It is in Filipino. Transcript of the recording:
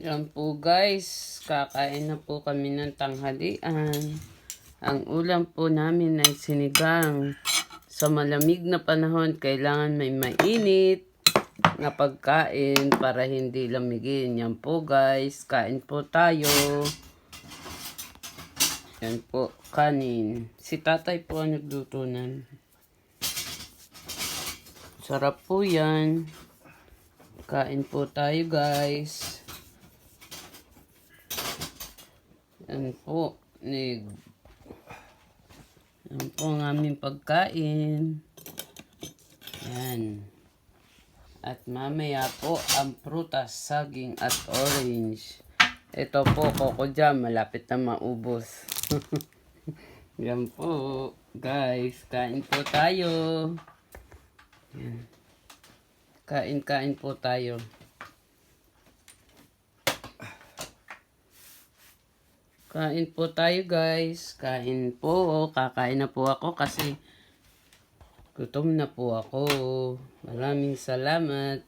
Yan po guys, kakain na po kami ng tanghalian. Ang ulam po namin ay sinigang. Sa malamig na panahon, kailangan may mainit na pagkain para hindi lamigin. Yan po guys, kain po tayo. Yan po, kanin. Si tatay po ang naglutunan. Sarap po yan. Kain po tayo guys. Yan po, yan po ang aming pagkain. Yan. At mamaya po ang prutas, saging at orange. Ito po, Coco Jam, malapit na maubos. Yan po, guys, kain po tayo. Yan. Kain po tayo. Kain po tayo guys. Kain po. Kakain na po ako kasi gutom na po ako. Maraming salamat.